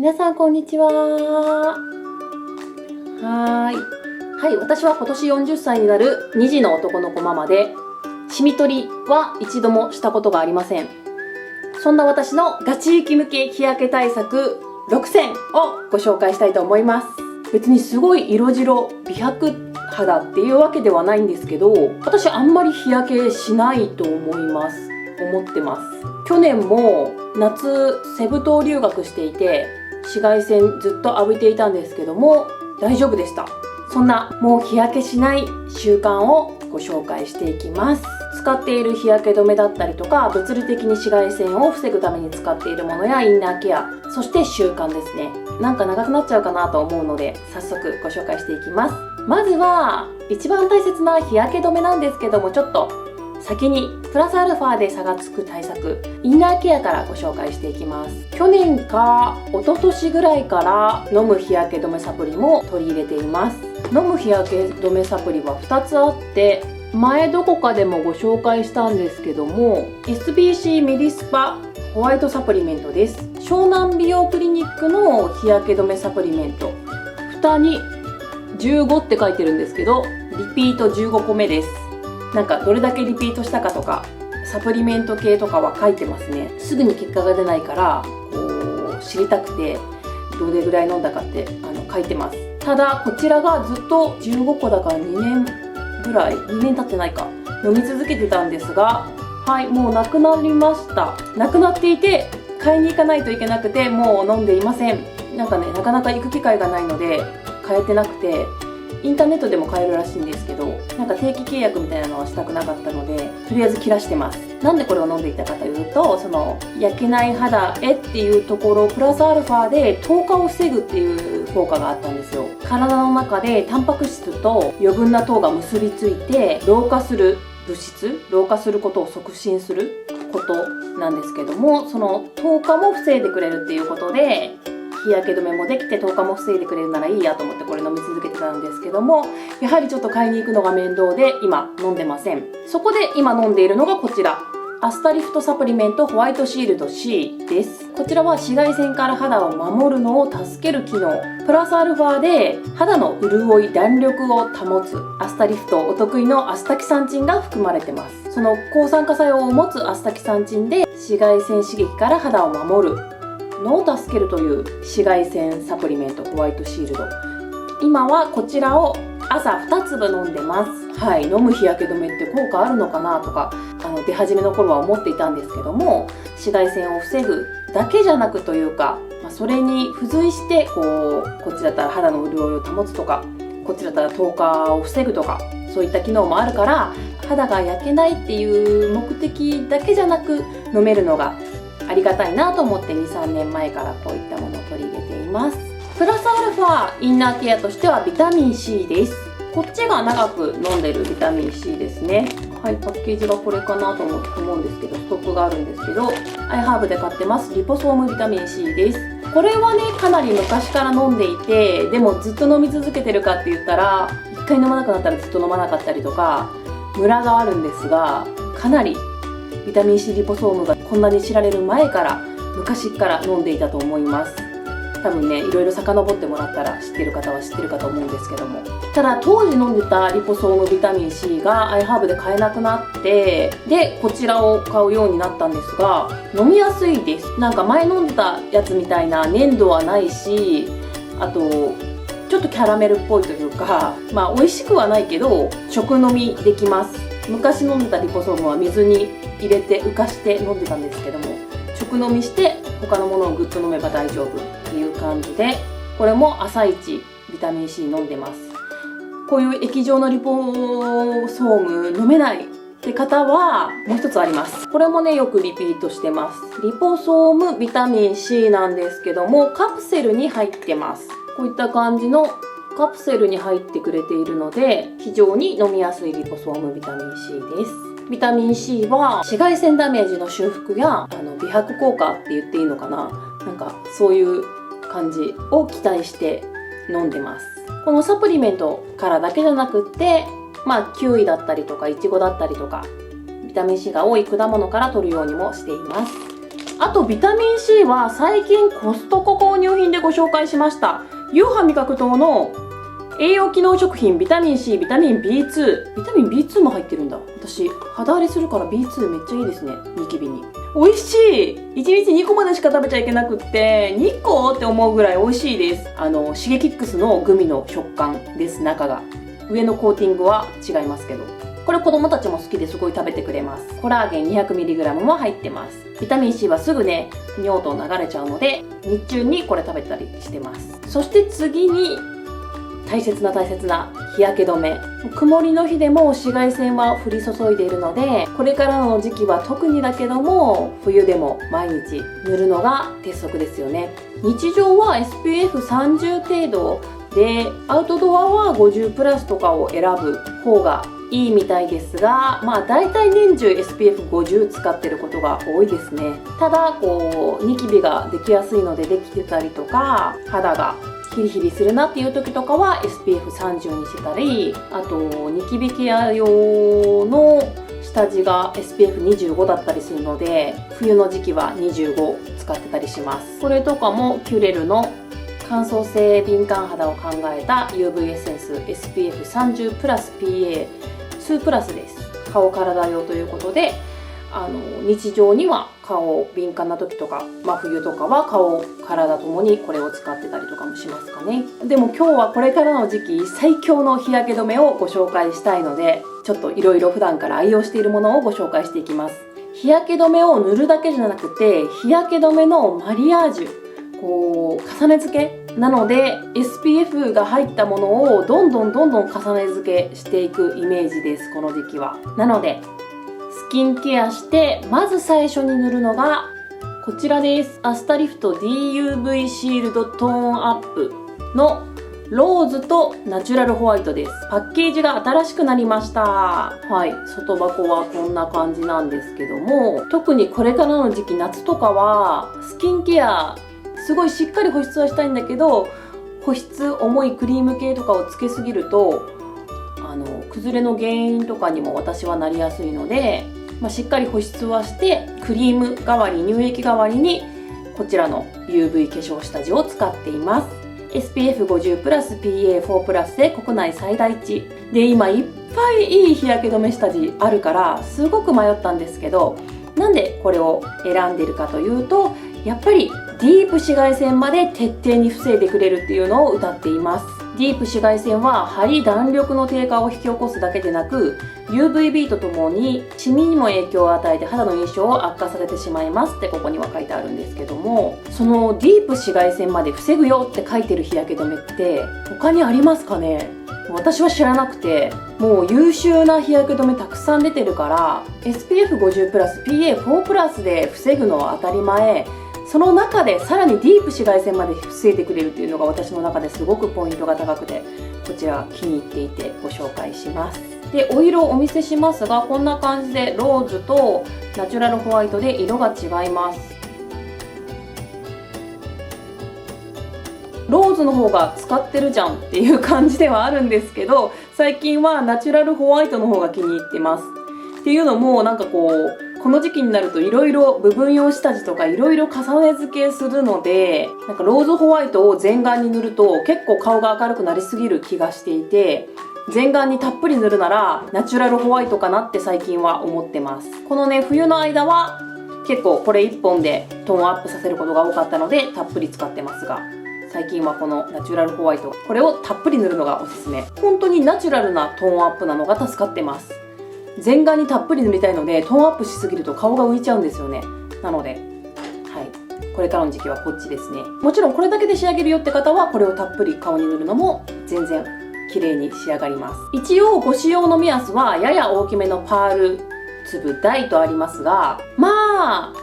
皆さんこんにちは。はい、私は今年40歳になる2児の男の子ママで、シミ取りは一度もしたことがありません。そんな私のガチ息向け日焼け対策6選をご紹介したいと思います。別にすごい色白美白肌っていうわけではないんですけど、私あんまり日焼けしないと思ってます。去年も夏セブ島留学していて、紫外線ずっと浴びていたんですけども大丈夫でした。そんなもう日焼けしない習慣をご紹介していきます。使っている日焼け止めだったりとか、物理的に紫外線を防ぐために使っているものやインナーケア、そして習慣ですね。なんか長くなっちゃうかなと思うので早速ご紹介していきます。まずは一番大切な日焼け止めなんですけども、ちょっと先にプラスアルファで差がつく対策、インナーケアからご紹介していきます。去年か一昨年ぐらいから飲む日焼け止めサプリも取り入れています。飲む日焼け止めサプリは2つあって、前どこかでもご紹介したんですけども、 SBC メディスパホワイトサプリメントです。湘南美容クリニックの日焼け止めサプリメント、蓋に15って書いてるんですけど、リピート15個目です。なんかどれだけリピートしたかとか、サプリメント系とかは書いてますね。すぐに結果が出ないから知りたくて、どれぐらい飲んだかって書いてます。ただこちらがずっと15個だから2年経ってないか、飲み続けてたんですが、はい、もうなくなりました。なくなっていて買いに行かないといけなくて、もう飲んでいません。なんかね、なかなか行く機会がないので買えてなくて、インターネットでも買えるらしいんですけど、なんか定期契約みたいなのはしたくなかったので、とりあえず切らしてます。なんでこれを飲んでいたかというと、その焼けない肌へっていうところプラスアルファで糖化を防ぐっていう効果があったんですよ。体の中でタンパク質と余分な糖が結びついて老化することを促進することなんですけども、その糖化も防いでくれるっていうことで、日焼け止めもできて糖化も防いでくれるならいいやと思ってこれ飲み続けてたんですけども、やはりちょっと買いに行くのが面倒で今飲んでません。そこで今飲んでいるのがこちら、アスタリフトサプリメントホワイトシールド C です。こちらは紫外線から肌を守るのを助ける機能プラスアルファで肌の潤い弾力を保つ、アスタリフトお得意のアスタキサンチンが含まれてます。その抗酸化作用を持つアスタキサンチンで紫外線刺激から肌を守るのを助けるという紫外線サプリメントホワイトシールド。今はこちらを朝2粒飲んでます。はい、飲む日焼け止めって効果あるのかなとか出始めの頃は思っていたんですけども、紫外線を防ぐだけじゃなくというか、それに付随してこっちだったら肌の潤いを保つとか、こっちだったら糖化を防ぐとか、そういった機能もあるから、肌が焼けないっていう目的だけじゃなく飲めるのがありがたいなと思って 2,3 年前からこういったものを取り入れています。プラスアルファインナーケアとしてはビタミン C です。こっちが長く飲んでるビタミン C ですね。はい、パッケージがこれかなと思うんですけど、ストックがあるんですけど、アイハーブで買ってますリポソームビタミン C です。これはね、かなり昔から飲んでいて、でもずっと飲み続けてるかって言ったら、一回飲まなくなったらずっと飲まなかったりとかムラがあるんですが、かなりビタミン C リポソームがこんなに知られる前から昔から飲んでいたと思います。多分ね、いろいろ遡ってもらったら知ってる方は知ってるかと思うんですけども、ただ当時飲んでたリポソームビタミン C がアイハーブで買えなくなって、でこちらを買うようになったんですが、飲みやすいです。なんか前飲んでたやつみたいな粘度はないし、あとちょっとキャラメルっぽいというか、美味しくはないけど食飲みできます。昔飲んでたリポソームは水に入れて浮かして飲んでたんですけども、直飲みして他のものをぐっと飲めば大丈夫っていう感じで、これも朝一ビタミン C 飲んでます。こういう液状のリポソーム飲めないって方はもう一つあります。これもね、よくリピートしてます。リポソームビタミン C なんですけども、カプセルに入ってます。こういった感じのカプセルに入ってくれているので、非常に飲みやすいリポソームビタミン C です。ビタミン C は紫外線ダメージの修復や美白効果って言っていいのかな、なんかそういう感じを期待して飲んでます。このサプリメントからだけじゃなくって、キウイだったりとかイチゴだったりとかビタミン C が多い果物から摂るようにもしています。あとビタミン C は最近コストコ購入品ででご紹介しましたユーハ味覚糖の栄養機能食品ビタミン C、ビタミン B2、ビタミン B2 も入ってるんだ。私肌荒れするから B2 めっちゃいいですね。ニキビに美味しい。1日2個までしか食べちゃいけなくって2個って思うぐらい美味しいです。シゲキックスのグミの食感です。中が上のコーティングは違いますけど、これ子供たちも好きですごい食べてくれます。コラーゲン 200mg も入ってます。ビタミン C はすぐね尿と流れちゃうので日中にこれ食べたりしてます。そして次に大切な日焼け止め。曇りの日でも紫外線は降り注いでいるので、これからの時期は特にだけども冬でも毎日塗るのが鉄則ですよね。日常は SPF30 程度で、アウトドアは50プラスとかを選ぶ方がいいみたいですが、だいたい年中 SPF50 使ってることが多いですね。ただニキビができやすいのでできてたりとか、肌がヒリヒリするなっていう時とかは SPF30 にしたり、あとニキビケア用の下地が SPF25 だったりするので、冬の時期は25使ってたりします。これとかもキュレルの乾燥性敏感肌を考えた UV エッセンス SPF30 プラス PA2 プラスです。顔体用ということで、日常には顔敏感な時とか、冬とかは顔体ともにこれを使ってたりとかもしますかね。でも今日はこれからの時期最強の日焼け止めをご紹介したいので、ちょっといろいろ普段から愛用しているものをご紹介していきます。日焼け止めを塗るだけじゃなくて、日焼け止めのマリアージュ、重ね付けなので SPF が入ったものをどんどん重ね付けしていくイメージです、この時期は。なのでスキンケアして、まず最初に塗るのがこちらです。アスタリフト DUV シールドトーンアップのローズとナチュラルホワイトです。パッケージが新しくなりました。はい、外箱はこんな感じなんですけども、特にこれからの時期夏とかはスキンケアすごいしっかり保湿はしたいんだけど、保湿重いクリーム系とかをつけすぎると崩れの原因とかにも私はなりやすいので、しっかり保湿はしてクリーム代わり、乳液代わりにこちらの UV 化粧下地を使っています。 SPF50 プラス PA4 プラスで国内最大値で、今いっぱいいい日焼け止め下地あるからすごく迷ったんですけど、なんでこれを選んでるかというと、やっぱりディープ紫外線まで徹底に防いでくれるっていうのを謳っています。ディープ紫外線はハリ弾力の低下を引き起こすだけでなく、 UVB とともにシミにも影響を与えて肌の印象を悪化させてしまいますってここには書いてあるんですけども、そのディープ紫外線まで防ぐよって書いてる日焼け止めって他にありますかね。私は知らなくて、もう優秀な日焼け止めたくさん出てるから SPF50 プラス PA4 プラスで防ぐのは当たり前、その中でさらにディープ紫外線まで防いでくれるっていうのが私の中ですごくポイントが高くて、こちら気に入っていてご紹介します。で、お色をお見せしますが、こんな感じでローズとナチュラルホワイトで色が違います。ローズの方が使ってるじゃんっていう感じではあるんですけど、最近はナチュラルホワイトの方が気に入ってます。っていうのも、この時期になるといろいろ部分用下地とかいろいろ重ね付けするので、ローズホワイトを全顔に塗ると結構顔が明るくなりすぎる気がしていて、全顔にたっぷり塗るならナチュラルホワイトかなって最近は思ってます。このね、冬の間は結構これ1本でトーンアップさせることが多かったのでたっぷり使ってますが、最近はこのナチュラルホワイト、これをたっぷり塗るのがおすすめ。本当にナチュラルなトーンアップなのが助かってます。全顔にたっぷり塗りたいのでトーンアップしすぎると顔が浮いちゃうんですよね。なので、はい、これからの時期はこっちですね。もちろんこれだけで仕上げるよって方はこれをたっぷり顔に塗るのも全然綺麗に仕上がります。一応ご使用の目安はやや大きめのパール粒大とありますが、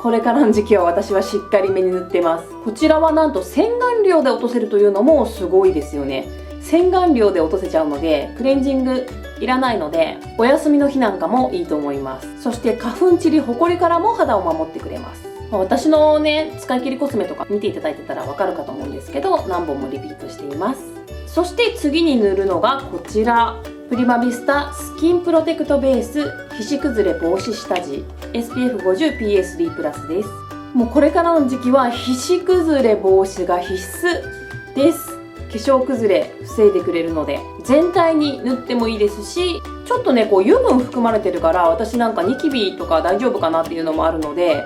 これからの時期は私はしっかりめに塗ってます。こちらはなんと洗顔料で落とせるというのもすごいですよね。洗顔料で落とせちゃうのでクレンジングいらないので、お休みの日なんかもいいと思います。そして花粉、チリ、ホコリからも肌を守ってくれます。私のね、使い切りコスメとか見ていただいてたらわかるかと思うんですけど、何本もリピートしています。そして次に塗るのがこちら、プリマビスタスキンプロテクトベース皮脂崩れ防止下地 SPF50 PA3 プラスです。もうこれからの時期は皮脂崩れ防止が必須です。化粧崩れ防いでくれるので、全体に塗ってもいいですし、ちょっとねこう油分含まれてるから、私なんかニキビとか大丈夫かなっていうのもあるので、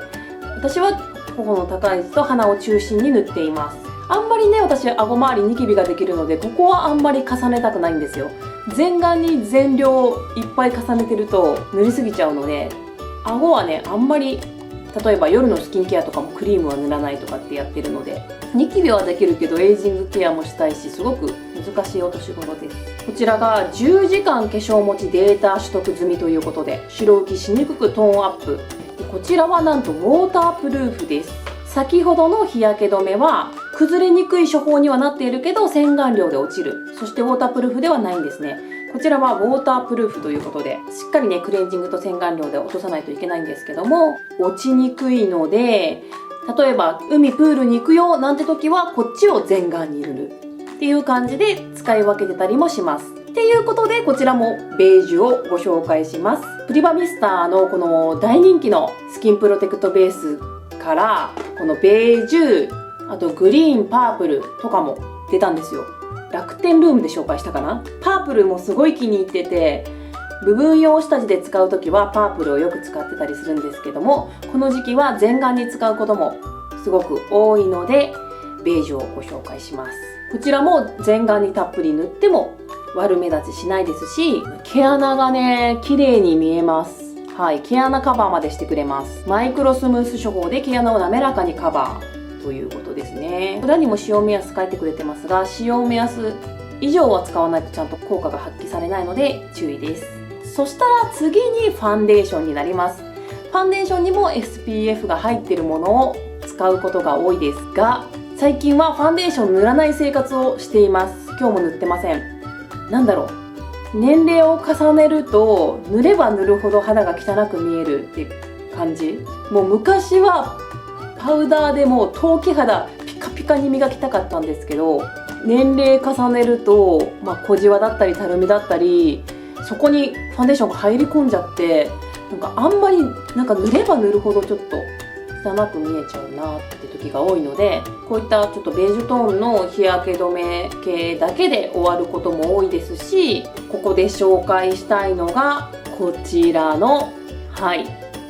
私は頬の高い位置と鼻を中心に塗っています。あんまりね、私顎周りニキビができるので、ここはあんまり重ねたくないんですよ。全顔に全量いっぱい重ねてると塗りすぎちゃうので、顎はねあんまり、例えば夜のスキンケアとかもクリームは塗らないとかってやってるので、ニキビはできるけどエイジングケアもしたいし、すごく難しいお年頃です。こちらが10時間化粧持ちデータ取得済みということで、白浮きしにくくトーンアップ。こちらはなんとウォータープルーフです。先ほどの日焼け止めは崩れにくい処方にはなっているけど洗顔料で落ちる、そしてウォータープルーフではないんですね。こちらはウォータープルーフということで、しっかりねクレンジングと洗顔料で落とさないといけないんですけども、落ちにくいので、例えば海プールに行くよなんて時はこっちを全顔に塗るっていう感じで使い分けてたりもします。っていうことで、こちらもベージュをご紹介します。プリバミスターのこの大人気のスキンプロテクトベースから、このベージュ、あとグリーン、パープルとかも出たんですよ。楽天ルームで紹介したかな。パープルもすごい気に入ってて、部分用下地で使うときはパープルをよく使ってたりするんですけども、この時期は全顔に使うこともすごく多いので、ベージュをご紹介します。こちらも全顔にたっぷり塗っても悪目立ちしないですし、毛穴がね綺麗に見えます。はい、毛穴カバーまでしてくれます。マイクロスムース処方で毛穴を滑らかにカバーということですね。裏にも使用目安書いてくれてますが、使用目安以上は使わないとちゃんと効果が発揮されないので注意です。そしたら次にファンデーションになります。ファンデーションにも SPF が入っているものを使うことが多いですが、最近はファンデーション塗らない生活をしています。今日も塗ってません。なんだろう、年齢を重ねると塗れば塗るほど肌が汚く見えるっていう感じ。もう昔はパウダーでも陶器肌ピカピカに磨きたかったんですけど、年齢重ねると、小じわだったりたるみだったり、そこにファンデーションが入り込んじゃって、なんかあんまり塗れば塗るほどちょっと汚く見えちゃうなって時が多いので、こういったちょっとベージュトーンの日焼け止め系だけで終わることも多いですし、ここで紹介したいのがこちらの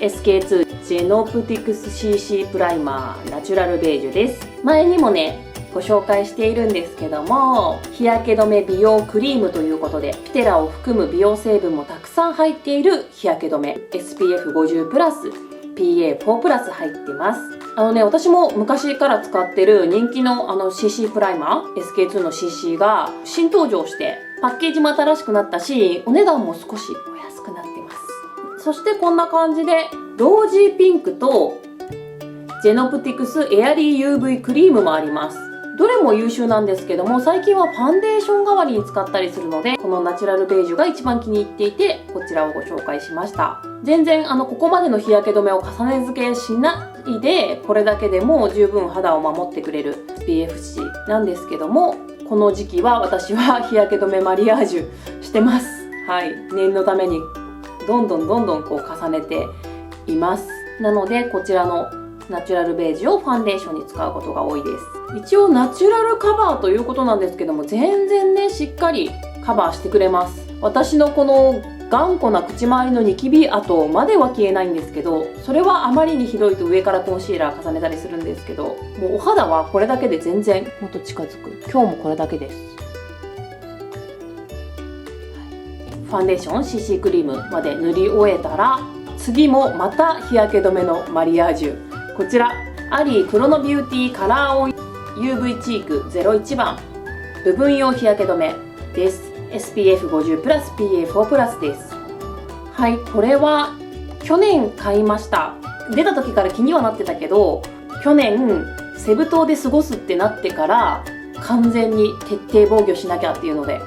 SK2 ジェノプティクス CC プライマーナチュラルベージュです。前にもねご紹介しているんですけども、日焼け止め美容クリームということで、ピテラを含む美容成分もたくさん入っている日焼け止め、 SPF50 プラス PA4 プラス入ってます。私も昔から使ってる人気のCC プライマー SK2 の CC が新登場して、パッケージも新しくなったし、お値段も少しお安くなってます。そしてこんな感じでロージーピンクとジェノプティクスエアリー UV クリームもあります。どれも優秀なんですけども、最近はファンデーション代わりに使ったりするので、このナチュラルベージュが一番気に入っていて、こちらをご紹介しました。全然ここまでの日焼け止めを重ね付けしないで、これだけでも十分肌を守ってくれる SPF 値なんですけども、この時期は私は日焼け止めマリアージュしてます。はい、念のためにどんどんこう重ねています。なのでこちらのナチュラルベージュをファンデーションに使うことが多いです。一応ナチュラルカバーということなんですけども、全然ねしっかりカバーしてくれます。私のこの頑固な口周りのニキビ跡までは消えないんですけど、それはあまりにひどいと上からコンシーラー重ねたりするんですけど、もうお肌はこれだけで全然もっと近づく。今日もこれだけです。ファンデーション CC クリームまで塗り終えたら、次もまた日焼け止めのマリアージュ。こちらアリークロノビューティーカラーオン UV チーク01番部分用日焼け止めです。 SPF50 プラス PA4 プラスです。はい、これは去年買いました。出た時から気にはなってたけど、去年セブ島で過ごすってなってから完全に徹底防御しなきゃっていうので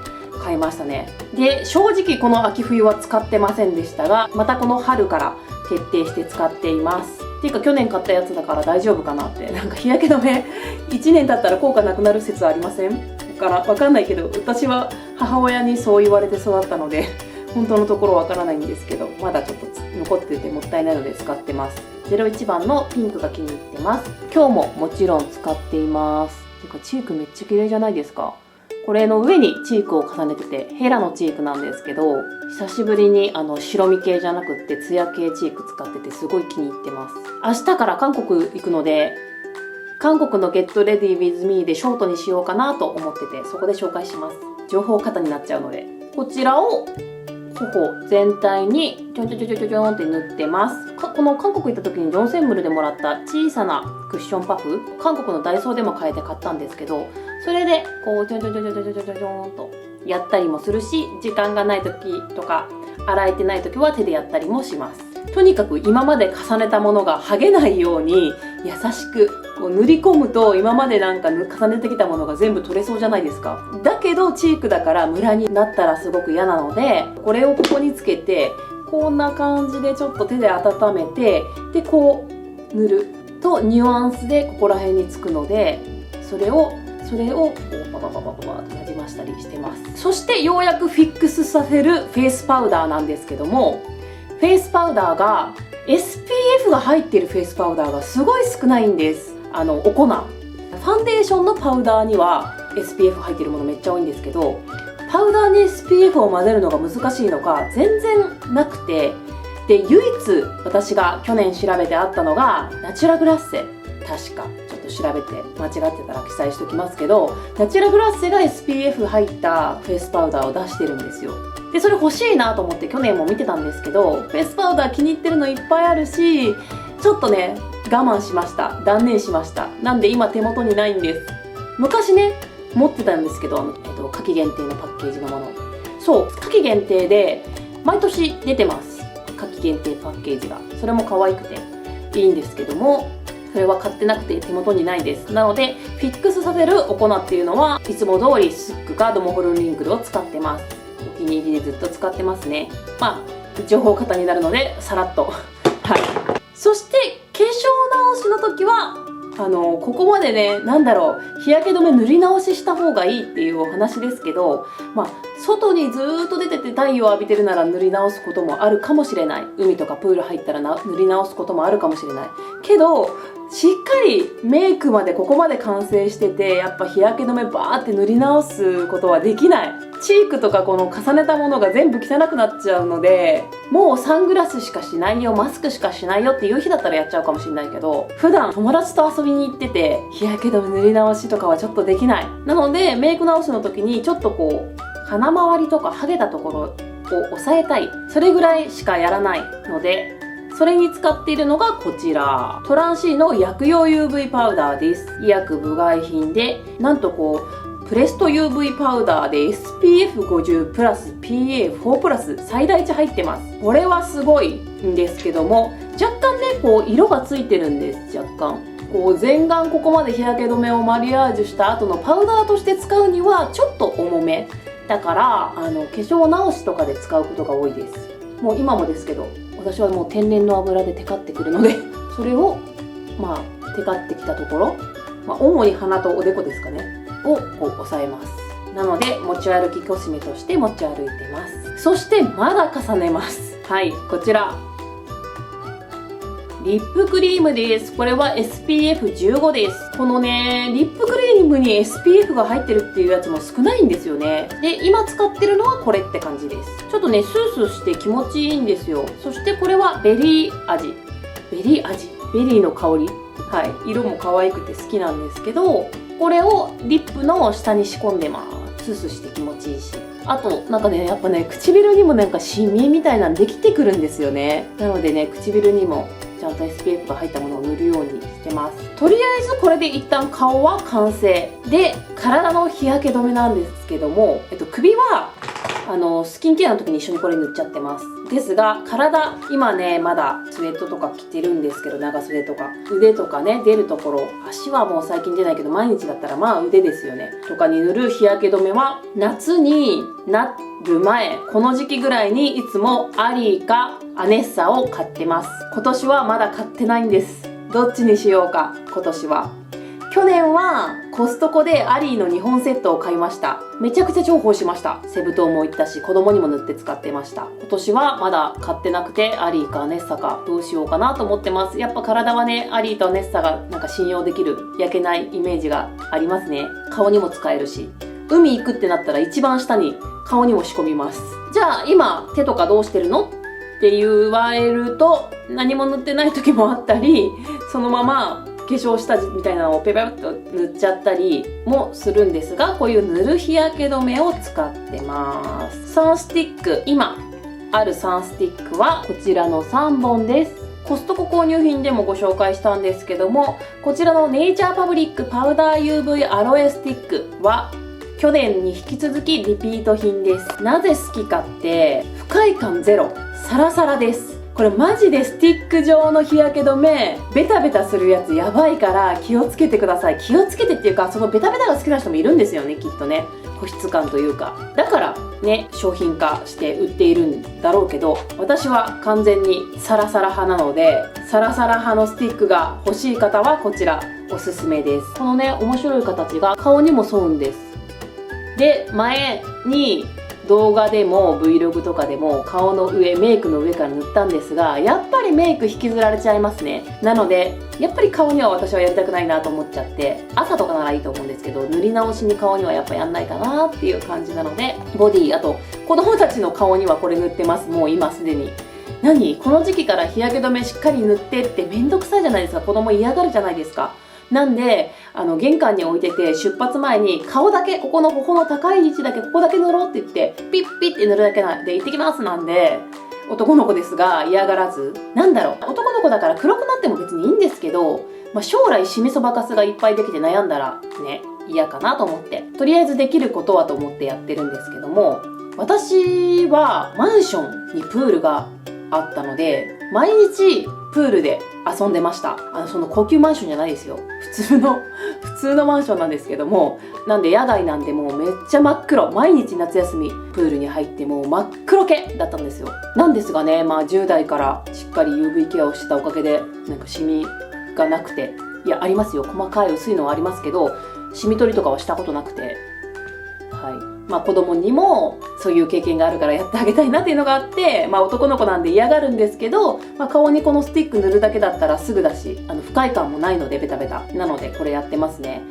買いましたね。で、正直この秋冬は使ってませんでしたが、またこの春から徹底して使っています。っていうか去年買ったやつだから大丈夫かなって。なんか日焼け止め1年経ったら効果なくなる説ありません？だからわかんないけど、私は母親にそう言われて育ったので本当のところわからないんですけど、まだちょっと残っててもったいないので使ってます。01番のピンクが気に入ってます。今日ももちろん使っています。てかチークめっちゃ綺麗じゃないですか。これの上にチークを重ねてて、ヘラのチークなんですけど、久しぶりに白身系じゃなくってツヤ系チーク使っててすごい気に入ってます。明日から韓国行くので、韓国の Get Ready With Me でショートにしようかなと思ってて、そこで紹介します。情報過多になっちゃうので。こちらを頬全体にちょんちょんちょんちょんちょんって塗ってます。この韓国行った時にジョンセンムルでもらった小さなクッションパフ、韓国のダイソーでも買えて買ったんですけど、それでこうちょんちょんちょんちょんちょんちょんちょんちょんとやったりもするし、時間がない時とか洗えてない時は手でやったりもします。とにかく今まで重ねたものが剥げないように優しくこう塗り込むと、今までなんか重ねてきたものが全部取れそうじゃないですか。だけどチークだからムラになったらすごく嫌なので、これをここにつけてこんな感じでちょっと手で温めて、でこう塗るとニュアンスでここら辺につくので、それをこうパパパパパパとなじましたりしてます。そしてようやくフィックスさせるフェイスパウダーなんですけども、フェイスパウダーが SPF が入っているフェイスパウダーがすごい少ないんです。お粉ファンデーションのパウダーには SPF 入っているものめっちゃ多いんですけど、パウダーに SPF を混ぜるのが難しいのか全然なくて、で唯一私が去年調べてあったのがナチュラグラッセ、確かちょっと調べて間違ってたら記載しておきますけど、ナチュラグラッセが SPF 入ったフェイスパウダーを出してるんですよ。でそれ欲しいなと思って去年も見てたんですけど、フェイスパウダー気に入ってるのいっぱいあるし、ちょっとね我慢しました。断念しました。なんで今手元にないんです。昔ね持ってたんですけど、夏季限定のパッケージのもの。そう、夏季限定で毎年出てます。夏季限定パッケージが。それも可愛くていいんですけども、それは買ってなくて手元にないです。なのでフィックスさせるお粉っていうのはいつも通りスックかドモホルリンクルを使ってます。お気に入りでずっと使ってますね。まあ情報過多になるのでさらっとはい。そして化粧直しの時はここまでね、日焼け止め塗り直しした方がいいっていうお話ですけど、まあ外にずーっと出てて太陽を浴びてるなら塗り直すこともあるかもしれない。海とかプール入ったら塗り直すこともあるかもしれないけど、しっかりメイクまでここまで完成してて、やっぱ日焼け止めバーって塗り直すことはできない。チークとかこの重ねたものが全部汚くなっちゃうので、もうサングラスしかしないよ、マスクしかしないよっていう日だったらやっちゃうかもしれないけど、普段友達と遊びに行ってて日焼け止め塗り直しとかはちょっとできない。なのでメイク直しの時にちょっとこう鼻周りとかハゲたところを抑えたい、それぐらいしかやらないので、それに使っているのがこちら、トランシーの薬用 UV パウダーです。医薬部外品で、なんとこうプレスト UV パウダーで SPF50 プラス PA4 プラス最大値入ってます。これはすごいんですけども、若干ねこう色がついてるんです。若干こう全顔ここまで日焼け止めをマリアージュした後のパウダーとして使うにはちょっと重めだから、化粧直しとかで使うことが多いです。もう今もですけど、私はもう天然の油でテカってくるのでそれをテカってきたところ、主に鼻とおでこですかねをこう押さえます。なので持ち歩きコスメとして持ち歩いてます。そしてまだ重ねます。はい、こちらリップクリームです。これは SPF15 です。このねリップクリームに SPF が入ってるっていうやつも少ないんですよね。で今使ってるのはこれって感じです。ちょっとねスースーして気持ちいいんですよ。そしてこれはベリー味、ベリーの香り、はい、色も可愛くて好きなんですけど、これをリップの下に仕込んでます。スースーして気持ちいいし、あとやっぱね唇にもシミみたいなのできてくるんですよね。なのでね唇にもちゃんと SPF が入ったものを塗るようにしてます。とりあえずこれで一旦顔は完成で、体の日焼け止めなんですけども、首はスキンケアの時に一緒にこれ塗っちゃってます。ですが体、今ねまだスウェットとか着てるんですけど、長袖とか腕とかね出るところ、足はもう最近出ないけど毎日だったら腕ですよねとかに塗る日焼け止めは夏になる前、この時期ぐらいにいつもアリーかアネッサを買ってます。今年はまだ買ってないんです。どっちにしようか。今年は去年はコストコでアリーの2本セットを買いました。めちゃくちゃ重宝しました。セブ島も行ったし、子供にも塗って使ってました。今年はまだ買ってなくて、アリーかネッサかどうしようかなと思ってます。やっぱ体はね、アリーとネッサがなんか信用できる、焼けないイメージがありますね。顔にも使えるし。海行くってなったら一番下に顔にも仕込みます。じゃあ今手とかどうしてるのって言われると、何も塗ってない時もあったり、そのまま化粧下地みたいなのをペペッと塗っちゃったりもするんですが、こういう塗る日焼け止めを使ってます。サンスティック、今あるサンスティックはこちらの3本です。コストコ購入品でもご紹介したんですけども、こちらのネイチャーパブリックパウダー UV アロエスティックは去年に引き続きリピート品です。なぜ好きかって、不快感ゼロ、サラサラです。これマジでスティック状の日焼け止め、ベタベタするやつやばいから気をつけてください。気をつけてっていうか、そのベタベタが好きな人もいるんですよね、きっとね。保湿感というか。だからね、商品化して売っているんだろうけど、私は完全にサラサラ派なので、サラサラ派のスティックが欲しい方はこちらおすすめです。このね、面白い形が顔にも沿うんです。で、前に動画でも Vlog とかでも顔の上、メイクの上から塗ったんですが、やっぱりメイク引きずられちゃいますね。なのでやっぱり顔には私はやりたくないなと思っちゃって、朝とかならいいと思うんですけど、塗り直しに顔にはやっぱやんないかなっていう感じなので、ボディ、あと子供たちの顔にはこれ塗ってます。もう今すでに。何この時期から日焼け止めしっかり塗ってってめんどくさいじゃないですか。子供嫌がるじゃないですか。なんで玄関に置いてて、出発前に顔だけ、ここの頬の高い位置だけ、ここだけ塗ろうって言ってピッピッって塗るだけなんで、行ってきますなんで、男の子ですが嫌がらず、なんだろう、男の子だから黒くなっても別にいいんですけど、将来シミそばかすがいっぱいできて悩んだらね、嫌かなと思って、とりあえずできることはと思ってやってるんですけども、私はマンションにプールがあったので、毎日プールで遊んでました。その高級マンションじゃないですよ。普通のマンションなんですけども、なんで野外なんでもうめっちゃ真っ黒。毎日夏休みプールに入ってもう真っ黒系だったんですよ。なんですがね、10代からしっかり UV ケアをしてたおかげで、なんかシミがなくて、いやありますよ、細かい薄いのはありますけど、シミ取りとかはしたことなくて、はい。子供にもそういう経験があるからやってあげたいなっていうのがあって、男の子なんで嫌がるんですけど、顔にこのスティック塗るだけだったらすぐだし、不快感もないのでベタベタなのでこれやってますね。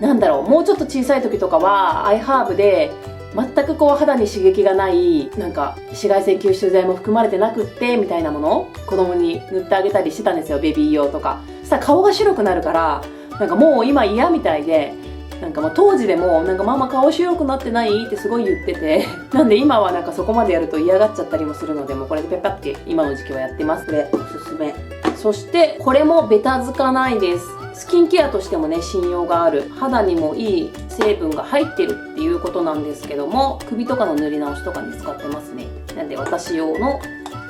なんだろう、もうちょっと小さい時とかはアイハーブで全く肌に刺激がない、なんか紫外線吸収剤も含まれてなくってみたいなものを子供に塗ってあげたりしてたんですよ、ベビー用とか。そしたら顔が白くなるから、なんかもう今嫌みたいで、なんか当時でもなんかママ顔白くなってないってすごい言ってて、なんで今はなんかそこまでやると嫌がっちゃったりもするので、もうこれでペッパって今の時期はやってます。これおすすめ。そしてこれもベタつかないです。スキンケアとしてもね、信用がある、肌にもいい成分が入ってるっていうことなんですけども、首とかの塗り直しとかに使ってますね。なんで私用の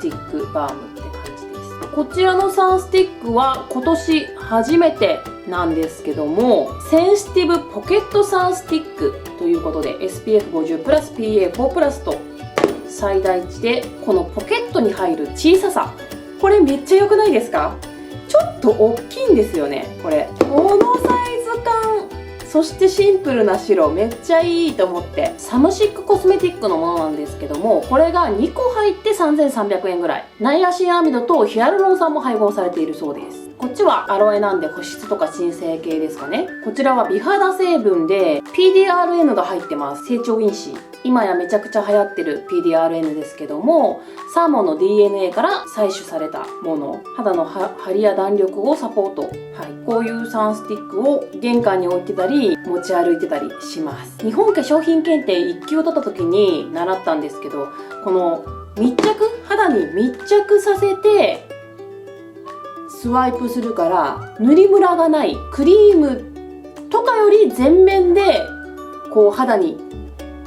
スティックバームって感じです。こちらのサンスティックは今年初めてなんですけども、センシティブポケットサンスティックということで SPF50 プラス PA4 プラスと最大値で、このポケットに入る小ささ、これめっちゃ良くないですか？ちょっと大きいんですよね、これ。このサイズ感、そしてシンプルな白、めっちゃいいと思って。サムシックコスメティックのものなんですけども、これが2個入って3300円ぐらい。ナイアシンアミドとヒアルロン酸も配合されているそうです。こっちはアロエなんで保湿とか鎮静系ですかね。こちらは美肌成分で PDRN が入ってます。成長因子。今やめちゃくちゃ流行ってる PDRN ですけども、サーモンの DNA から採取されたもの。肌の張りや弾力をサポート。はい。こういうサンスティックを玄関に置いてたり、持ち歩いてたりします。日本化粧品検定1級を取った時に習ったんですけど、この肌に密着させて、スワイプするから塗りムラがない、クリームとかより全面で肌に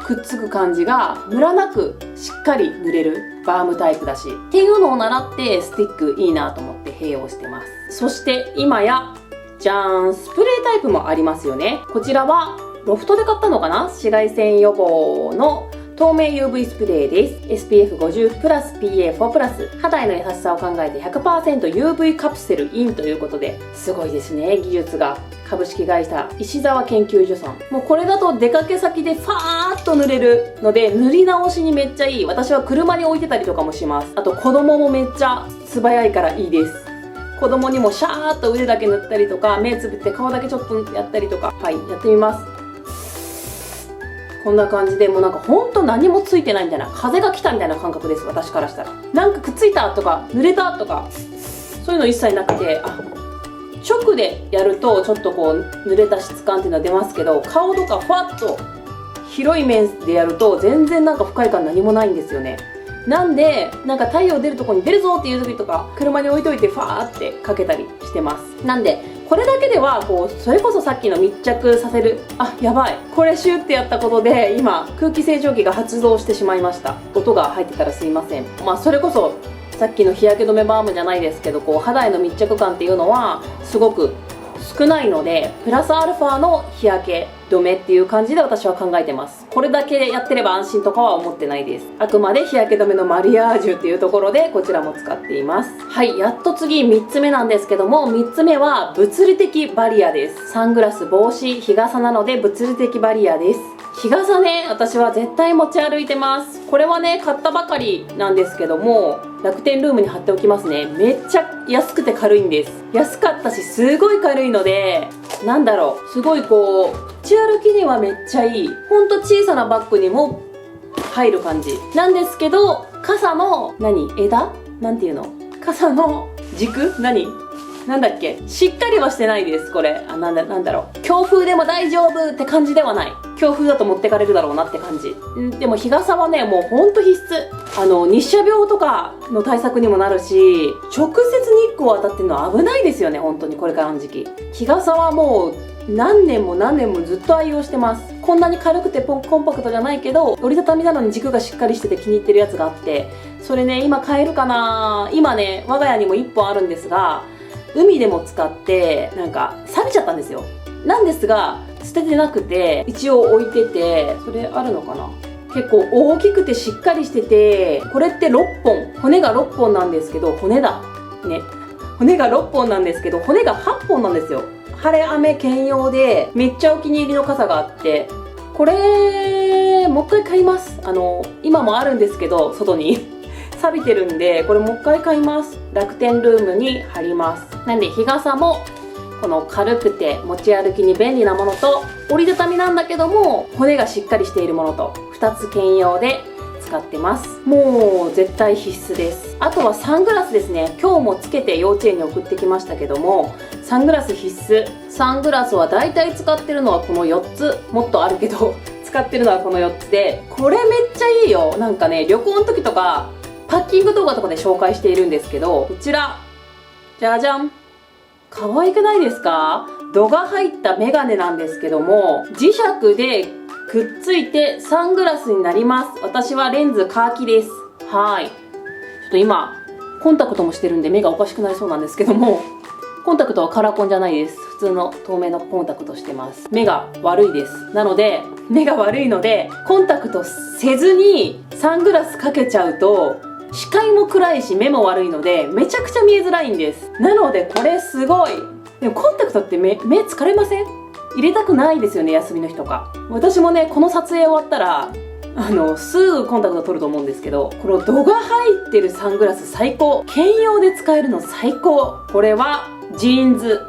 くっつく感じがムラなくしっかり塗れるバームタイプだしっていうのを習って、スティックいいなと思って併用してます。そして今やじゃーん、スプレータイプもありますよね。こちらはロフトで買ったのかな、紫外線予防の透明 UV スプレーです。 SPF50 プラス PA4 プラス、肌への優しさを考えて 100%UV カプセルインということで、すごいですね、技術が。株式会社石沢研究所さん。もうこれだと出かけ先でファーッと塗れるので、塗り直しにめっちゃいい。私は車に置いてたりとかもします。あと子供もめっちゃ素早いからいいです。子供にもシャーッと腕だけ塗ったりとか、目つぶって顔だけちょっとやったりとか、はい、やってみます。こんな感じで、もうなんかほんと何もついてないみたいな、風が来たみたいな感覚です、私からしたら。なんかくっついたとか濡れたとか、そういうの一切なくて、直でやるとちょっとこう濡れた質感っていうのは出ますけど、顔とかふわっと広い面でやると全然なんか不快感何もないんですよね。なんで、なんか太陽出るとこに出るぞっていう時とか、車に置いといてファーってかけたりしてます。なんで、これだけでは、こう、それこそさっきの密着させる、やばい。これシューってやったことで、今、空気清浄機が発動してしまいました。音が入ってたらすいません。それこそ、さっきの日焼け止めバームじゃないですけど、こう、肌への密着感っていうのは、すごく少ないので、プラスアルファの日焼け止めっていう感じで私は考えてます。これだけやってれば安心とかは思ってないです。あくまで日焼け止めのマリアージュっていうところでこちらも使っています。はい、やっと次3つ目なんですけども、3つ目は物理的バリアです。サングラス、帽子、日傘なので物理的バリアです。日傘ね、私は絶対持ち歩いてます。これはね、買ったばかりなんですけども、楽天ルームに貼っておきますね。めっちゃ安くて軽いんです。安かったし、すごい軽いので、なんだろう、すごいこう、持ち歩きにはめっちゃいい。ほんと小さなバッグにも入る感じ。なんですけど、傘の、枝なんていうの？傘の軸？なんだっけ？しっかりはしてないです、これ。なんだろう。強風でも大丈夫って感じではない。強風だと持ってかれるだろうなって感じ。でも日傘はね、もうほんと必須。日射病とかの対策にもなるし、直接日光当たってるのは危ないですよね、本当にこれからの時期。日傘はもう、何年もずっと愛用してます。こんなに軽くてコンパクトじゃないけど、折りたたみなのに軸がしっかりしてて気に入ってるやつがあって、それね、今買えるかな？今ね、我が家にも1本あるんですが、海でも使ってなんか錆びちゃったんですよ。なんですが捨ててなくて一応置いてて、それあるのかな。結構大きくてしっかりしてて、これって6本骨が6本なんですけど、骨が6本なんですけど、骨が8本なんですよ。晴れ雨兼用でめっちゃお気に入りの傘があって、これもう一回買います。今もあるんですけど外に錆びてるんで、これもう一回買います。楽天ルームに貼ります。なんで日傘もこの軽くて持ち歩きに便利なものと、折りたたみなんだけども骨がしっかりしているものと2つ兼用で使ってます。もう絶対必須です。あとはサングラスですね。今日もつけて幼稚園に送ってきましたけども、サングラス必須。サングラスはだいたい使ってるのはこの4つ、もっとあるけど使ってるのはこの4つで、これめっちゃいいよ。なんかね、旅行の時とかパッキング動画とかで紹介しているんですけど、こちらじゃじゃん、可愛くないですか？度が入ったメガネなんですけども、磁石でくっついてサングラスになります。私はレンズカーキです。はい。ちょっと今コンタクトもしてるんで目がおかしくなりそうなんですけども、コンタクトはカラコンじゃないです。普通の透明のコンタクトしてます。目が悪いです。なので、目が悪いので、コンタクトせずにサングラスかけちゃうと、視界も暗いし目も悪いので、めちゃくちゃ見えづらいんです。なのでこれすごい。でもコンタクトって目疲れません？入れたくないですよね、休みの日とか。私もね、この撮影終わったら、すぐコンタクト取ると思うんですけど、この度が入ってるサングラス最高。兼用で使えるの最高。これはジーンズ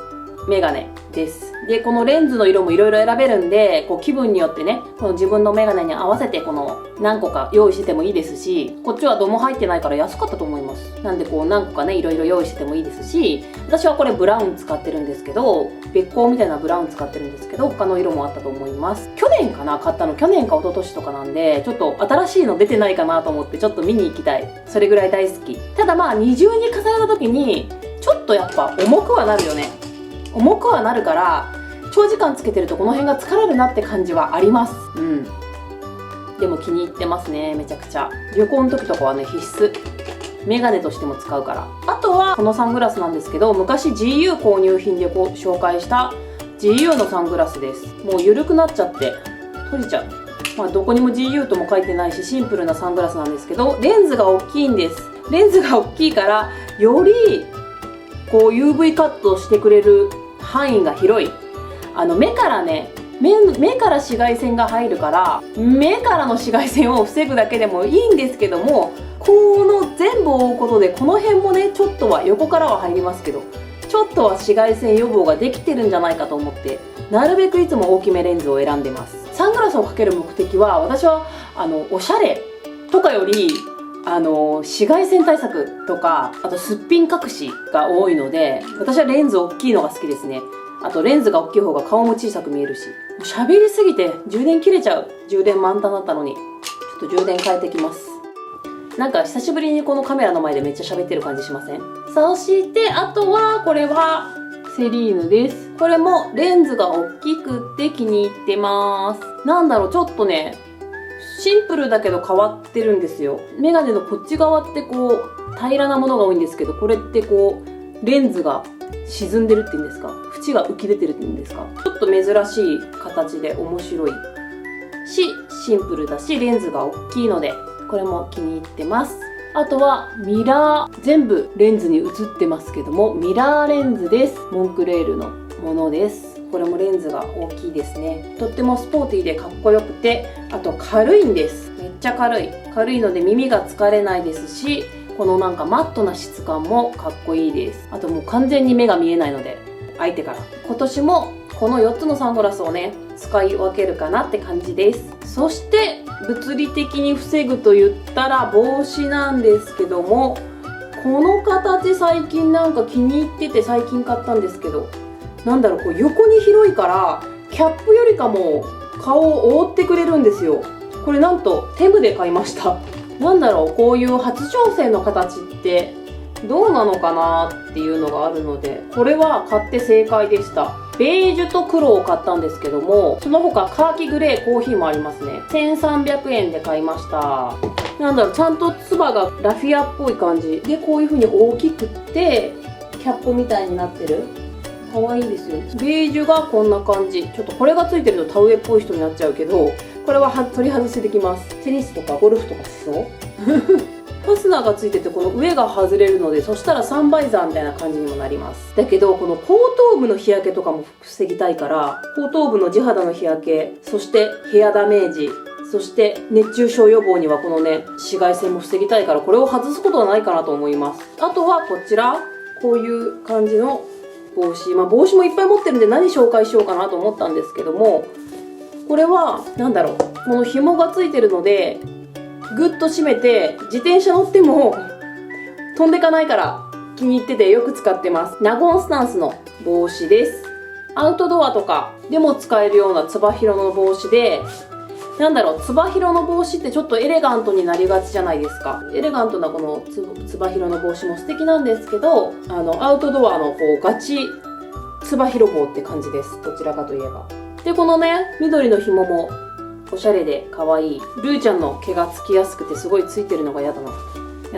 メガネです。で、このレンズの色もいろいろ選べるんで、こう気分によってね、この自分のメガネに合わせてこの何個か用意しててもいいですし、こっちは度も入ってないから安かったと思います。なんでこう何個かね、いろいろ用意しててもいいですし、私はこれブラウン使ってるんですけど、別光みたいなブラウン使ってるんですけど、他の色もあったと思います。去年かな、買ったの。去年か一昨年とかなんで、ちょっと新しいの出てないかなと思ってちょっと見に行きたい。それぐらい大好き。ただまあ二重に重ねた時に、ちょっとやっぱ重くはなるよね。重くはなるから、長時間つけてるとこの辺が疲れるなって感じはあります。でも気に入ってますね、めちゃくちゃ。旅行の時とかはね、必須。メガネとしても使うから。あとはこのサングラスなんですけど、昔 GU 購入品で紹介した GU のサングラスです。もう緩くなっちゃって閉じちゃう。どこにも GU とも書いてないしシンプルなサングラスなんですけど、レンズが大きいんです。レンズが大きいからよりこう UV カットしてくれる範囲が広い。目からね、目から紫外線が入るから、目からの紫外線を防ぐだけでもいいんですけども、この全部を覆うことでこの辺もね、ちょっとは横からは入りますけど、ちょっとは紫外線予防ができてるんじゃないかと思って、なるべくいつも大きめレンズを選んでます。サングラスをかける目的は、私はおしゃれとかより紫外線対策とか、あとすっぴん隠しが多いので、私はレンズ大きいのが好きですね。あとレンズが大きい方が顔も小さく見えるし。喋りすぎて充電切れちゃう。充電満タンだったのに。ちょっと充電変えてきます。なんか久しぶりにこのカメラの前でめっちゃ喋ってる感じしません？そしてあとはこれはセリーヌです。これもレンズが大きくって気に入ってます。なんだろう、ちょっとね、シンプルだけど変わってるんですよ。メガネのこっち側ってこう平らなものが多いんですけど、これってこうレンズが沈んでるっていうんですか、縁が浮き出てるっていうんですか、ちょっと珍しい形で面白いし、シンプルだし、レンズが大きいのでこれも気に入ってます。あとはミラー、全部レンズに映ってますけども、ミラーレンズです。モンクレールのものです。これもレンズが大きいですね。とってもスポーティーでかっこよくて、あと軽いんです。めっちゃ軽いので耳が疲れないですし、このなんかマットな質感もかっこいいです。あともう完全に目が見えないので、相手から今年もこの4つのサングラスをね、使い分けるかなって感じです。そして物理的に防ぐと言ったら帽子なんですけども、この形最近なんか気に入ってて最近買ったんですけど、なんだろう、こう横に広いからキャップよりかも顔を覆ってくれるんですよ。これなんとテムで買いました。なんだろう、こういう初挑戦の形ってどうなのかなっていうのがあるので、これは買って正解でした。ベージュと黒を買ったんですけども、その他カーキグレー、コーヒーもありますね。1300円で買いました。なんだろう、ちゃんとつばがラフィアっぽい感じで、こういう風に大きくってキャップみたいになってる。可愛いんですよ。ベージュがこんな感じ。ちょっとこれがついてると田植えっぽい人になっちゃうけど、これは取り外しできます。テニスとかゴルフとかしそうファスナーがついてて、この上が外れるので、そしたらサンバイザーみたいな感じにもなります。だけどこの後頭部の日焼けとかも防ぎたいから、後頭部の地肌の日焼け、そしてヘアダメージ、そして熱中症予防にはこのね、紫外線も防ぎたいから、これを外すことはないかなと思います。あとはこちら、こういう感じの帽子。帽子もいっぱい持ってるんで何紹介しようかなと思ったんですけども、これはなんだろう、この紐がついてるのでグッと締めて自転車乗っても飛んでかないから気に入っててよく使ってます。ナゴンスタンスの帽子です。アウトドアとかでも使えるようなつば広の帽子で、なんだろう、つば広の帽子ってちょっとエレガントになりがちじゃないですか。エレガントなこのつば広の帽子も素敵なんですけど、アウトドアのこうガチつば広帽って感じです。どちらかといえば。で、このね、緑の紐もおしゃれで可愛い。ルーちゃんの毛がつきやすくてすごいついてるのが嫌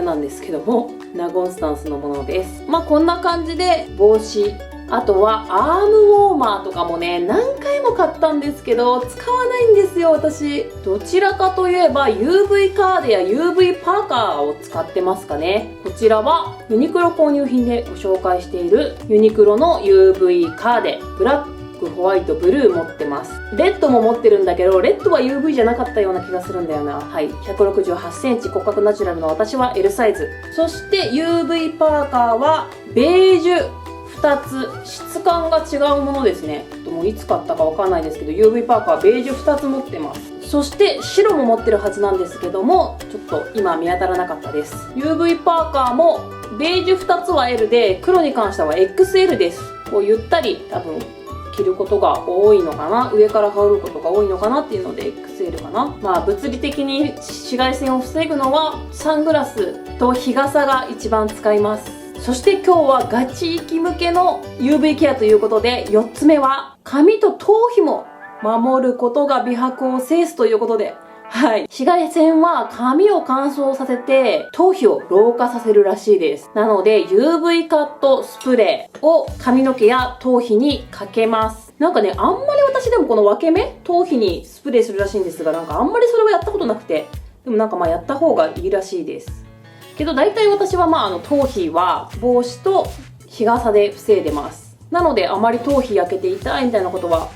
なんですけども、ナゴンスタンスのものです。こんな感じで帽子。あとはアームウォーマーとかもね、何回も買ったんですけど使わないんですよ、私。どちらかといえば UV カーデや UV パーカーを使ってますかね。こちらはユニクロ購入品でご紹介しているユニクロの UV カーデ。ブラック、ホワイト、ブルー持ってます。レッドも持ってるんだけど、レッドは UV じゃなかったような気がするんだよな。はい。168センチ、骨格ナチュラルの私は L サイズ。そして UV パーカーはベージュ2つ、質感が違うものですね。もういつ買ったかわかんないですけど、 UV パーカーベージュ2つ持ってます。そして白も持ってるはずなんですけども、ちょっと今見当たらなかったです。 UV パーカーもベージュ2つは L で、黒に関しては XL です。こうゆったり多分着ることが多いのかな、上から羽織ることが多いのかなっていうので XL かな。物理的に紫外線を防ぐのはサングラスと日傘が一番使います。そして今日はガチ生き向けの UV ケアということで、4つ目は髪と頭皮も守ることが美白を制すということで、はい。紫外線は髪を乾燥させて頭皮を老化させるらしいです。なので UV カットスプレーを髪の毛や頭皮にかけます。なんかね、あんまり私でもこの分け目、頭皮にスプレーするらしいんですが、なんかあんまりそれはやったことなくて、でもなんかまあやった方がいいらしいです。けど大体私は頭皮は帽子と日傘で防いでます。なのであまり頭皮焼けて痛いみたいなことは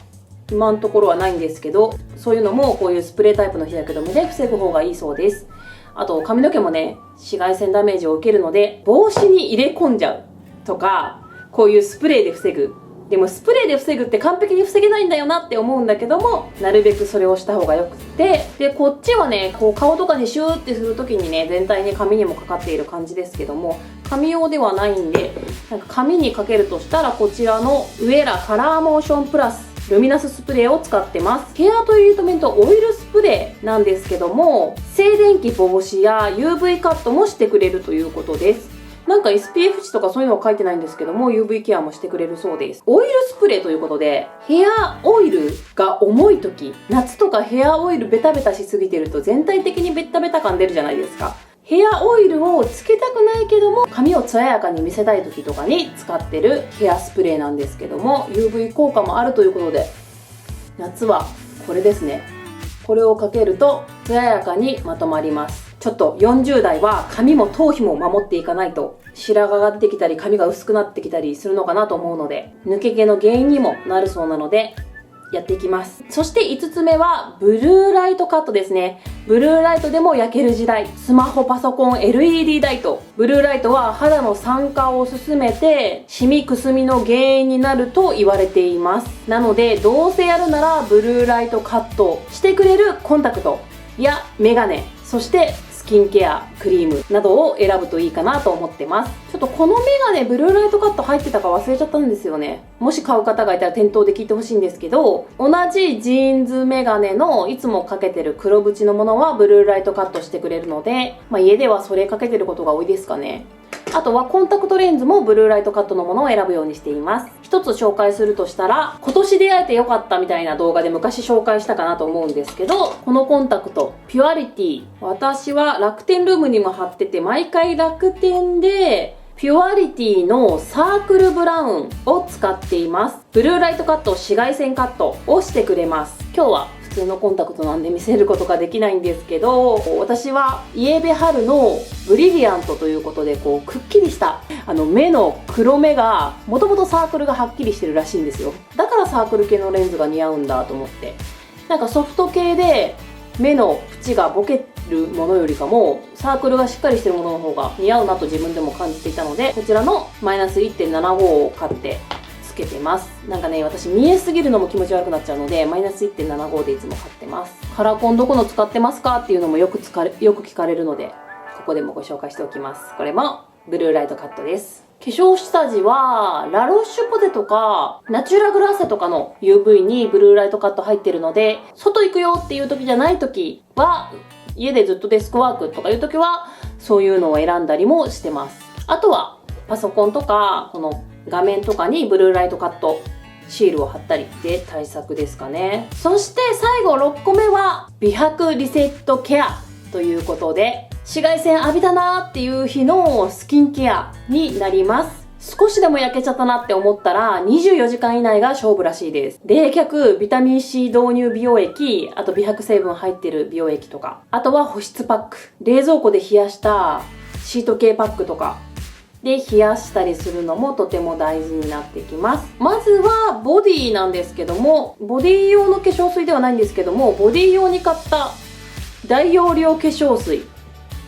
今のところはないんですけど、そういうのもこういうスプレータイプの日焼け止めで防ぐ方がいいそうです。あと髪の毛もね、紫外線ダメージを受けるので、帽子に入れ込んじゃうとか、こういうスプレーで防ぐ。でもスプレーで防ぐって完璧に防げないんだよなって思うんだけども、なるべくそれをした方がよくって、でこっちはね、こう顔とかにシューってする時にね、全体に髪にもかかっている感じですけども、髪用ではないんで、なんか髪にかけるとしたらこちらのウエラカラーモーションプラスルミナススプレーを使ってます。ヘアトリートメントオイルスプレーなんですけども、静電気防止や UV カットもしてくれるということです。なんか SPF 値とかそういうのは書いてないんですけども、 UV ケアもしてくれるそうです。オイルスプレーということで、ヘアオイルが重い時、夏とかヘアオイルベタベタしすぎてると全体的にベタベタ感出るじゃないですか。ヘアオイルをつけたくないけども髪を艶やかに見せたい時とかに使ってるヘアスプレーなんですけども、 UV 効果もあるということで、夏はこれですね。これをかけると艶やかにまとまります。ちょっと40代は髪も頭皮も守っていかないと白髪が出てきたり髪が薄くなってきたりするのかなと思うので、抜け毛の原因にもなるそうなのでやっていきます。そして5つ目はブルーライトカットですね。ブルーライトでも焼ける時代、スマホ、パソコン、LED ライト。ブルーライトは肌の酸化を進めてシミくすみの原因になると言われています。なのでどうせやるならブルーライトカットしてくれるコンタクトやメガネ、そしてスキンケア、クリームなどを選ぶといいかなと思ってます。ちょっとこのメガネブルーライトカット入ってたか忘れちゃったんですよね。もし買う方がいたら店頭で聞いてほしいんですけど、同じジーンズメガネのいつもかけてる黒縁のものはブルーライトカットしてくれるので、家ではそれかけてることが多いですかね。あとはコンタクトレンズもブルーライトカットのものを選ぶようにしています。一つ紹介するとしたら、今年出会えてよかったみたいな動画で昔紹介したかなと思うんですけど、このコンタクトピュアリティ、私は楽天ルームにも貼ってて、毎回楽天でピュアリティのサークルブラウンを使っています。ブルーライトカット、紫外線カットをしてくれます。今日は普通のコンタクトなんで見せることができないんですけど、私はイエベハルのブリリアントということで、こうくっきりした目の黒目が、もともとサークルがはっきりしてるらしいんですよ。だからサークル系のレンズが似合うんだと思って、なんかソフト系で目の縁がボケるものよりかもサークルがしっかりしてるものの方が似合うなと自分でも感じていたので、こちらのマイナス 1.75 を買ってつけてます。なんかね、私見えすぎるのも気持ち悪くなっちゃうので、マイナス 1.75 でいつも買ってます。カラコンどこの使ってますかっていうのもよく聞かれるので、ここでもご紹介しておきます。これもブルーライトカットです。化粧下地はラロッシュポテとかナチュラグラッセとかの UV にブルーライトカット入ってるので、外行くよっていう時じゃない時は、家でずっとデスクワークとかいう時はそういうのを選んだりもしてます。あとはパソコンとかこの画面とかにブルーライトカットシールを貼ったりで対策ですかね。そして最後6個目は美白リセットケアということで、紫外線浴びたなーっていう日のスキンケアになります。少しでも焼けちゃったなって思ったら24時間以内が勝負らしいです。冷却、ビタミン C 導入美容液、あと美白成分入ってる美容液とか、あとは保湿パック、冷蔵庫で冷やしたシート系パックとかで冷やしたりするのもとても大事になってきます。まずはボディなんですけども、ボディ用の化粧水ではないんですけども、ボディ用に買った大容量化粧水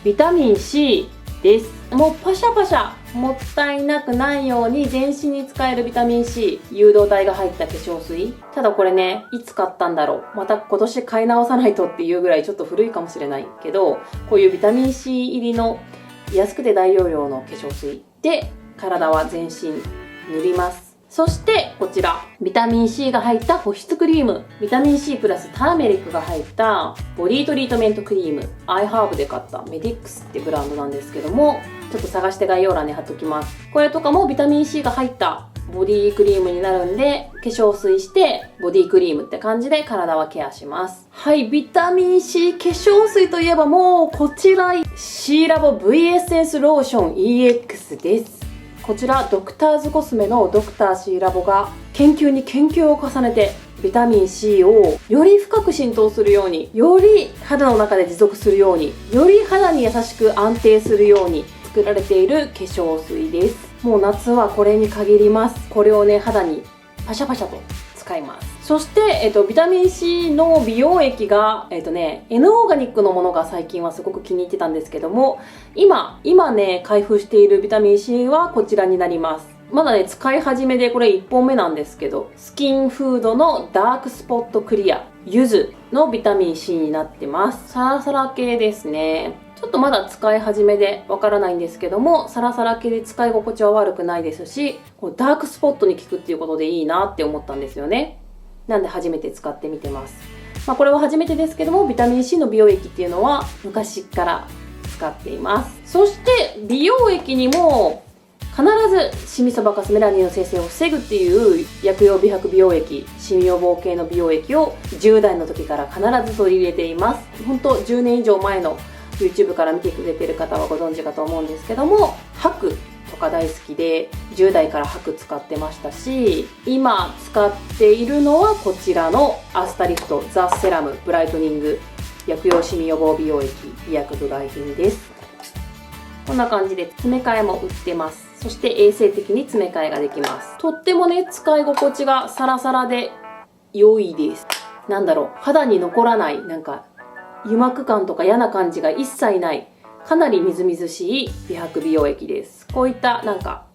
ビタミン C です。もうパシャパシャもったいなくないように全身に使えるビタミン C 誘導体が入った化粧水。ただこれね、いつ買ったんだろう、また今年買い直さないとっていうぐらいちょっと古いかもしれないけど、こういうビタミン C 入りの安くて大容量の化粧水で体は全身塗ります。そしてこちらビタミン C が入った保湿クリーム、ビタミン C プラスターメリックが入ったボディトリートメントクリーム、アイハーブで買ったメディックスってブランドなんですけども、ちょっと探して概要欄に貼っときます。これとかもビタミン C が入ったボディクリームになるんで、化粧水してボディクリームって感じで体はケアします。はい、ビタミン C 化粧水といえばもうこちら C ラボ V エッセンスローション EX です。こちらドクターズコスメのドクター C ラボが研究に研究を重ねてビタミン C をより深く浸透するように、より肌の中で持続するように、より肌に優しく安定するように作られている化粧水です。もう夏はこれに限ります。これをね、肌にパシャパシャと使います。そして、ビタミン C の美容液が、N オーガニックのものが最近はすごく気に入ってたんですけども、今ね、開封しているビタミン C はこちらになります。まだね、使い始めでこれ1本目なんですけど、スキンフードのダークスポットクリア、柚子のビタミン C になってます。サラサラ系ですね。ちょっとまだ使い始めでわからないんですけども、サラサラ系で使い心地は悪くないですし、ダークスポットに効くっていうことでいいなって思ったんですよね。なんで初めて使ってみてます。これは初めてですけども、ビタミン C の美容液っていうのは昔から使っています。そして美容液にも必ずシミそばかすメラニンの生成を防ぐっていう薬用美白美容液、シミ予防系の美容液を10代の時から必ず取り入れています。本当10年以上前の YouTube から見てくれてる方はご存知かと思うんですけども、白とか大好きで10代から白使ってましたし、今使っているのはこちらのアスタリフトザ・セラムブライトニング薬用シミ予防美容液医薬部外品です。こんな感じで詰め替えも売ってます。そして衛生的に詰め替えができます。とってもね、使い心地がサラサラで良いです。肌に残らない、油膜感とか嫌な感じが一切ない、かなりみずみずしい美白美容液です。こういった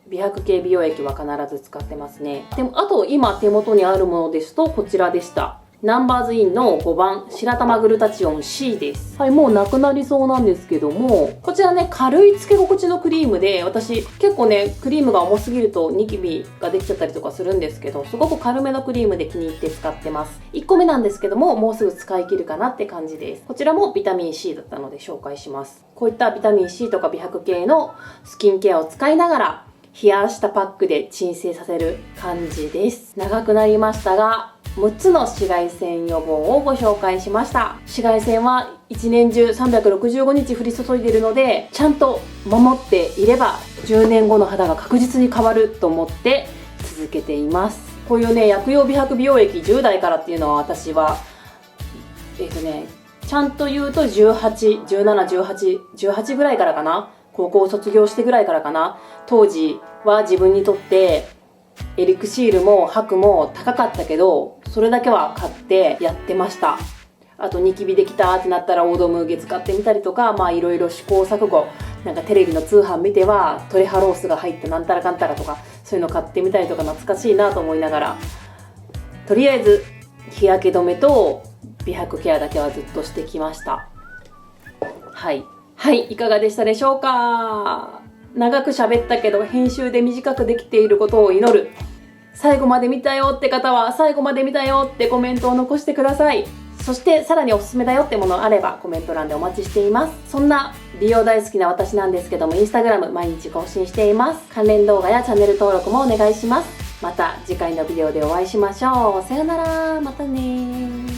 美白系美容液は必ず使ってますね。でもあと今手元にあるものですとこちらでした。ナンバーズインの5番白玉グルタチオン C です。はい、もうなくなりそうなんですけども、こちらね、軽いつけ心地のクリームで、私結構ね、クリームが重すぎるとニキビができちゃったりとかするんですけど、すごく軽めのクリームで気に入って使ってます。1個目なんですけども、もうすぐ使い切るかなって感じです。こちらもビタミン C だったので紹介します。こういったビタミン C とか美白系のスキンケアを使いながら冷やしたパックで鎮静させる感じです。長くなりましたが、6つの紫外線予防をご紹介しました。紫外線は一年中365日降り注いでいるので、ちゃんと守っていれば10年後の肌が確実に変わると思って続けています。こういうね、薬用美白美容液10代からっていうのは私はちゃんと言うと18、17、18ぐらいからかな。高校を卒業してぐらいからかな。当時は自分にとってエリクシールも白も高かったけど、それだけは買ってやってました。あとニキビできたってなったらオードムーゲ使ってみたりとか、いろいろ試行錯誤、テレビの通販見てはトレハロースが入ったなんたらかんたらとか、そういうの買ってみたりとか懐かしいなと思いながら、とりあえず日焼け止めと美白ケアだけはずっとしてきました。はい、いかがでしたでしょうか。長く喋ったけど編集で短くできていることを祈る。最後まで見たよって方は最後まで見たよってコメントを残してください。そしてさらにおすすめだよってものあればコメント欄でお待ちしています。そんな美容大好きな私なんですけども、インスタグラム毎日更新しています。関連動画やチャンネル登録もお願いします。また次回のビデオでお会いしましょう。さよなら、またね。